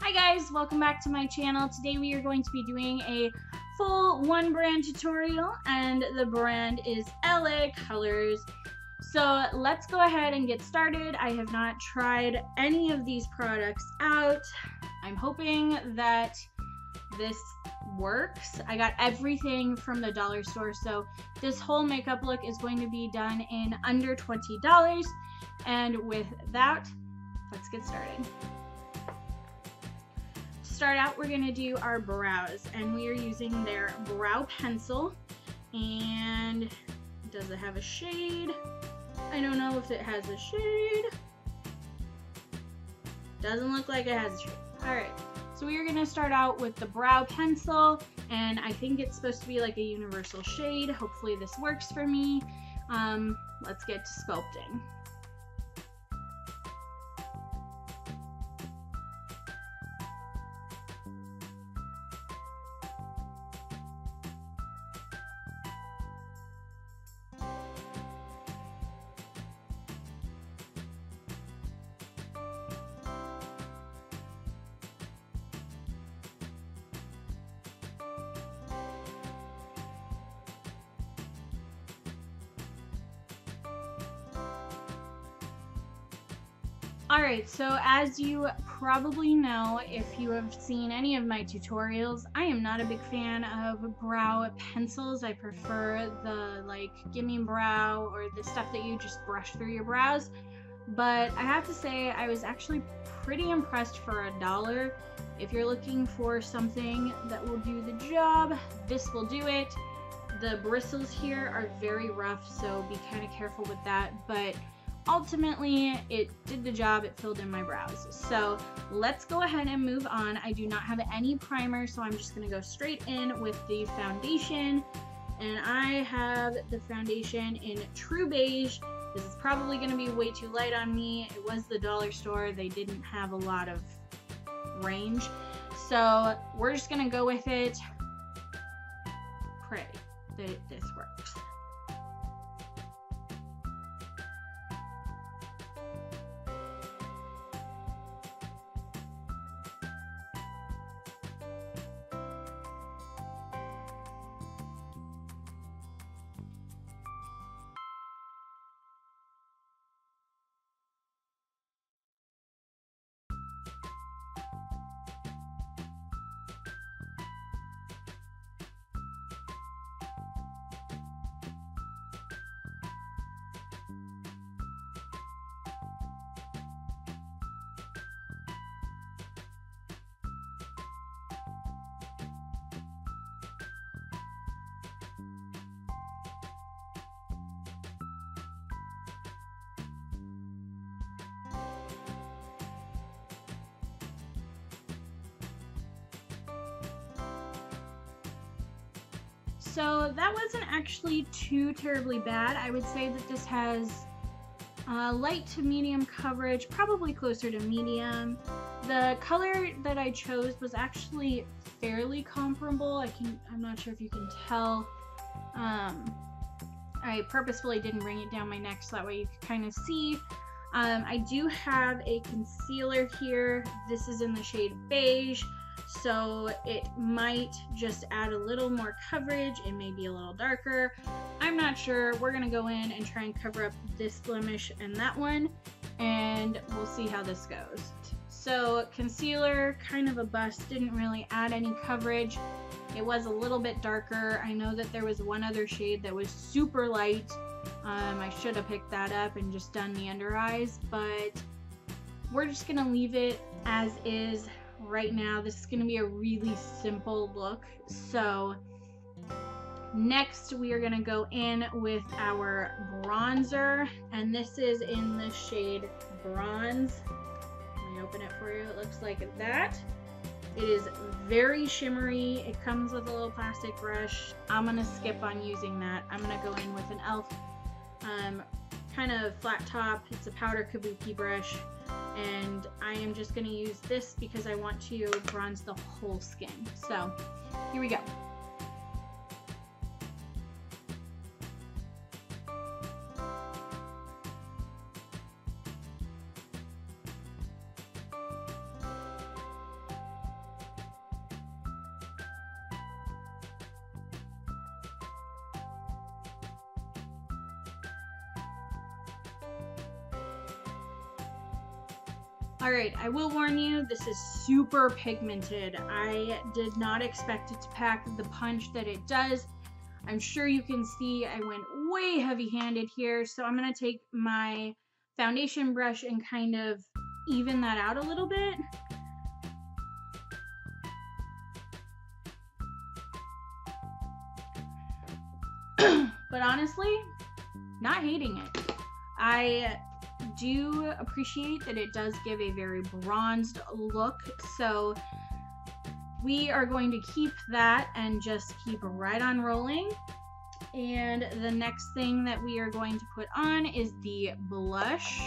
Hi guys, welcome back to my channel. Today we are going to be doing a full one brand tutorial, and the brand is LA Colors. So let's go ahead and get started. I have not tried any of these products out. I'm hoping that this works. I got everything from the dollar store, so this whole makeup look is going to be done in under $20. And with that, let's get started. To start out, we're going to do our brows, and we are using their brow pencil. And does it have a shade? I don't know if it has a shade. Doesn't look like it has a shade. Alright, so we are going to start out with the brow pencil, and I think it's supposed to be like a universal shade. Hopefully this works for me. Let's get to sculpting. Alright, so as you probably know, if you have seen any of my tutorials, I am not a big fan of brow pencils. I prefer the Gimme Brow or the stuff that you just brush through your brows. But I have to say, I was actually pretty impressed for $1. If you're looking for something that will do the job, this will do it. The bristles here are very rough, so be kind of careful with that, but ultimately, it did the job. It filled in my brows. So let's go ahead and move on. I do not have any primer, so I'm just going to go straight in with the foundation. And I have the foundation in True Beige. This is probably going to be way too light on me. It was the dollar store. They didn't have a lot of range. So we're just going to go with it. Pray that this works. So that wasn't actually too terribly bad. I would say that this has light to medium coverage, probably closer to medium. The color that I chose was actually fairly comparable. I'm not sure if you can tell. I purposefully didn't bring it down my neck so that way you could kind of see. I do have a concealer here. This is in the shade Beige. So it might just add a little more coverage. It may be a little darker. I'm not sure. We're going to go in and try and cover up this blemish and that one, and we'll see how this goes. So concealer, kind of a bust, didn't really add any coverage. It was a little bit darker. I know that there was one other shade that was super light. I should have picked that up and just done the under eyes, but we're just going to leave it as is. Right now, this is going to be a really simple look. So next we are going to go in with our bronzer, and this is in the shade Bronze. Let me open it for you. It looks like that. It is very shimmery. It comes with a little plastic brush. I'm going to skip on using that. I'm going to go in with an e.l.f. kind of flat top. It's a powder kabuki brush, and I am just going to use this because I want to bronze the whole skin. So here we go. Alright, I will warn you, this is super pigmented. I did not expect it to pack the punch that it does. I'm sure you can see I went way heavy-handed here, so I'm going to take my foundation brush and kind of even that out a little bit. But honestly, not hating it. I do appreciate that it does give a very bronzed look, so we are going to keep that and just keep right on rolling. And the next thing that we are going to put on is the blush.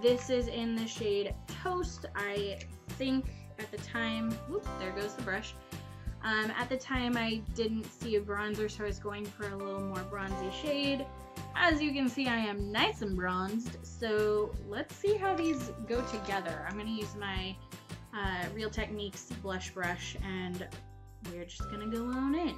This is in the shade Toast. I think at the time, whoop, there goes the brush. At the time I didn't see a bronzer, so I was going for a little more bronzy shade. As you can see, I am nice and bronzed, so let's see how these go together. I'm going to use my Real Techniques blush brush, and we're just going to go on in.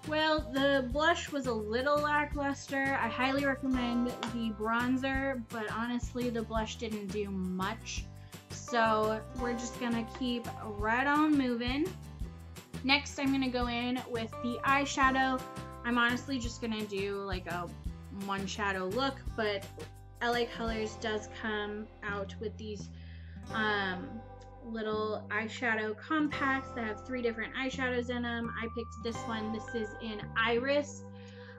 Well, the blush was a little lackluster. I highly recommend the bronzer, but honestly, the blush didn't do much. So we're just gonna keep right on moving. Next, I'm gonna go in with the eyeshadow. I'm honestly just gonna do like a one shadow look, but LA Colors does come out with these little eyeshadow compacts that have 3 different eyeshadows in them. I picked this one. This is in Iris.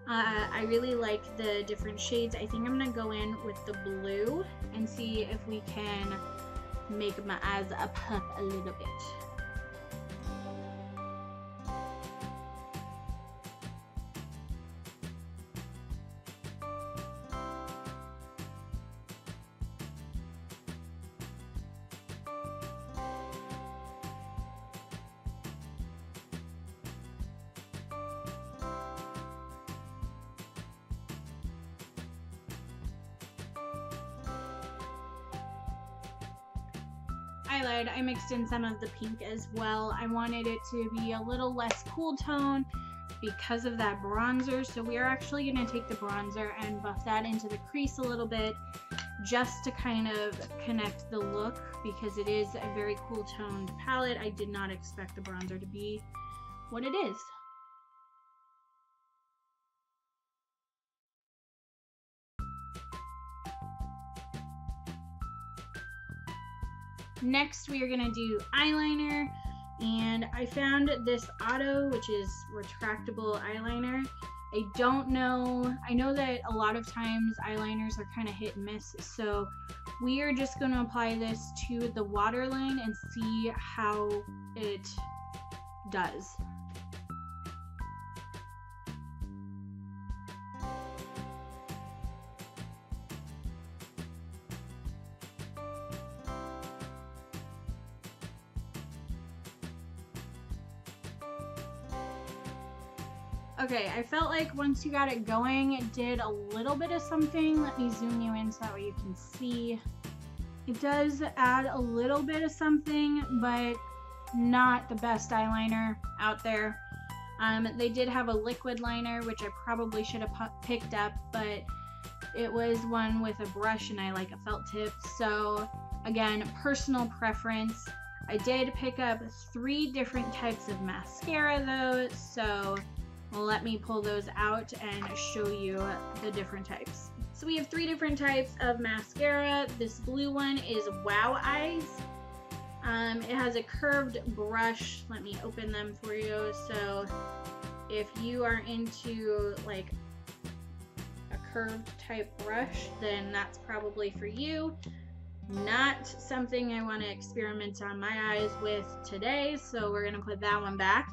I really like the different shades. I think I'm gonna go in with the blue and see if we can make my eyes up a little bit. I lied, I mixed in some of the pink as well. I wanted it to be a little less cool tone because of that bronzer, so we are actually going to take the bronzer and buff that into the crease a little bit just to kind of connect the look, because it is a very cool toned palette. I did not expect the bronzer to be what it is. Next, we are going to do eyeliner, and I found this Otto, which is retractable eyeliner. I don't know, I know that a lot of times eyeliners are kind of hit and miss, so we are just going to apply this to the waterline and see how it does. Okay, I felt like once you got it going, it did a little bit of something. Let me zoom you in so that way you can see. It does add a little bit of something, but not the best eyeliner out there. They did have a liquid liner, which I probably should have picked up, but it was one with a brush and I like a felt tip. So again, personal preference. I did pick up 3 different types of mascara though, so let me pull those out and show you the different types. So we have 3 different types of mascara. This blue one is Wow Eyes. It has a curved brush. Let me open them for you. So if you are into like a curved type brush, then that's probably for you. Not something I want to experiment on my eyes with today, so we're going to put that one back.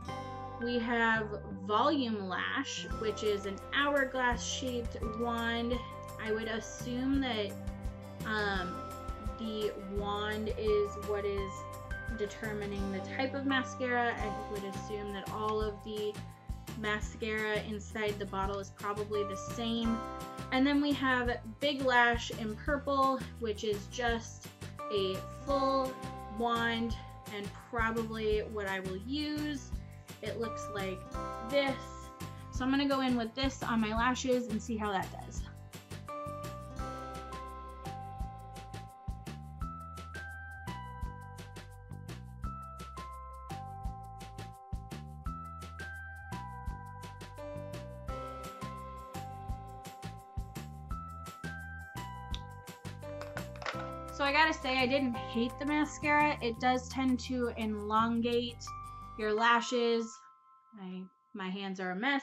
We have Volume Lash, which is an hourglass shaped wand. I would assume that the wand is what is determining the type of mascara. I would assume that all of the mascara inside the bottle is probably the same. And then we have Big Lash in purple, which is just a full wand and probably what I will use. It looks like this. So I'm gonna go in with this on my lashes and see how that does. So I gotta say, I didn't hate the mascara. It does tend to elongate your lashes. My hands are a mess,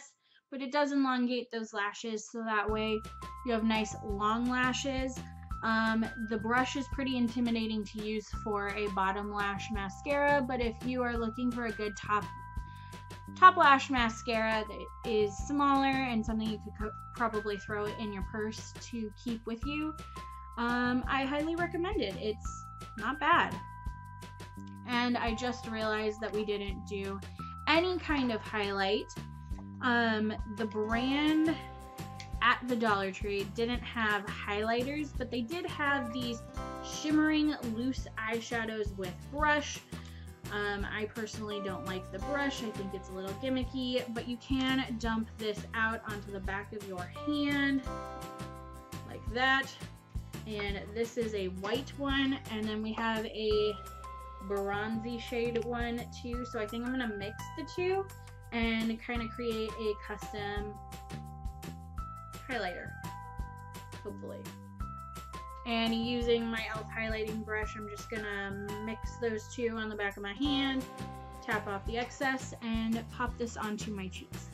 but it does elongate those lashes so that way you have nice long lashes. The brush is pretty intimidating to use for a bottom lash mascara, but if you are looking for a good top lash mascara that is smaller and something you could probably throw it in your purse to keep with you, I highly recommend it. It's not bad. And I just realized that we didn't do any kind of highlight. The brand at the Dollar Tree didn't have highlighters, but they did have these shimmering loose eyeshadows with brush. I personally don't like the brush. I think it's a little gimmicky, but you can dump this out onto the back of your hand like that. And this is a white one, and then we have a bronzy shade one too. So I think I'm gonna mix the two and kind of create a custom highlighter, hopefully. And using my e.l.f. highlighting brush, I'm just gonna mix those two on the back of my hand, tap off the excess, and pop this onto my cheeks.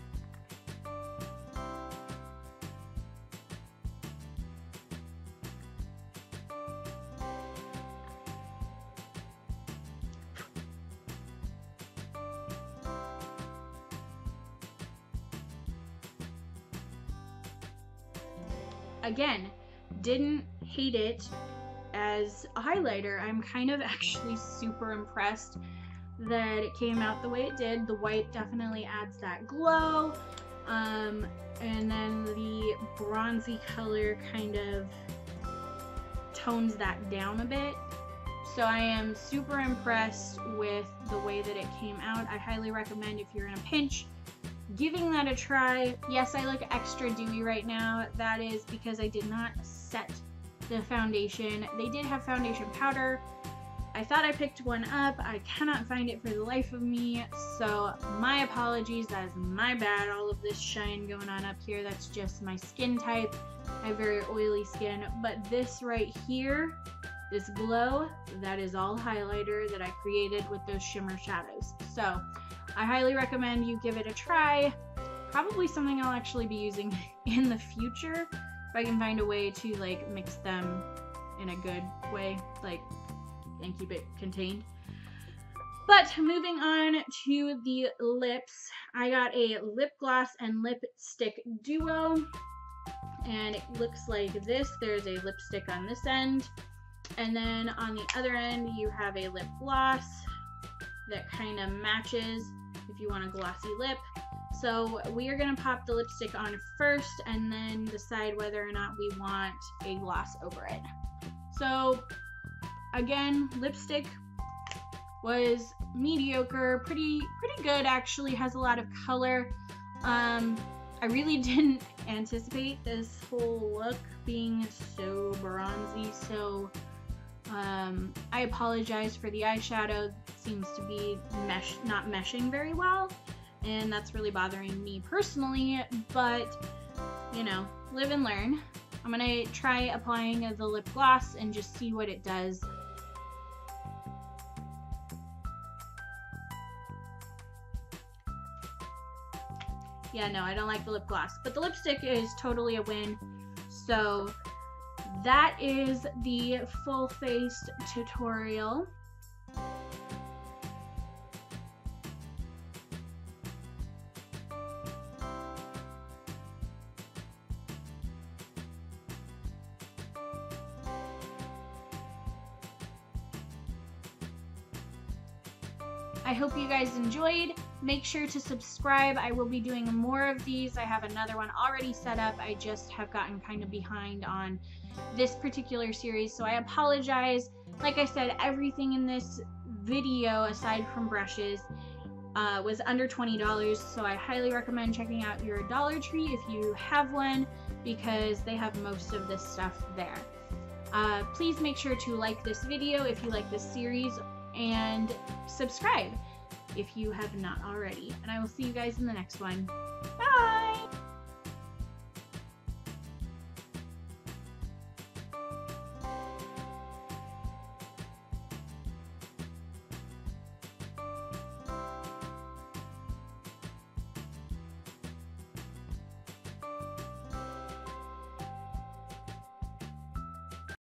Again, didn't hate it as a highlighter. I'm kind of actually super impressed that it came out the way it did. The white definitely adds that glow, and then the bronzy color kind of tones that down a bit. So I am super impressed with the way that it came out. I highly recommend, if you're in a pinch, giving that a try. Yes, I look extra dewy right now. That is because I did not set the foundation. They did have foundation powder. I thought I picked one up. I cannot find it for the life of me, so my apologies. That is my bad. All of this shine going on up here, that's just my skin type. I have very oily skin, but this right here, this glow, that is all highlighter that I created with those shimmer shadows. So I highly recommend you give it a try. Probably something I'll actually be using in the future if I can find a way to like mix them in a good way, like, and keep it contained. But moving on to the lips, I got a lip gloss and lipstick duo, and it looks like this. There's a lipstick on this end, and then on the other end you have a lip gloss that kind of matches if you want a glossy lip. So we are going to pop the lipstick on first and then decide whether or not we want a gloss over it. So again, lipstick was mediocre, pretty good actually, has a lot of color. I really didn't anticipate this whole look being so bronzy, so I apologize for the eyeshadow. It seems to be not meshing very well, and that's really bothering me personally, but you know, live and learn. I'm gonna try applying the lip gloss and just see what it does. Yeah, no, I don't like the lip gloss, but the lipstick is totally a win. So that is the full face tutorial. I hope you guys enjoyed. Make sure to subscribe. I will be doing more of these. I have another one already set up. I just have gotten kind of behind on this particular series, so I apologize. Like I said, everything in this video, aside from brushes, was under $20, so I highly recommend checking out your Dollar Tree if you have one, because they have most of this stuff there. Please make sure to like this video if you like this series, and subscribe if you have not already. And I will see you guys in the next one.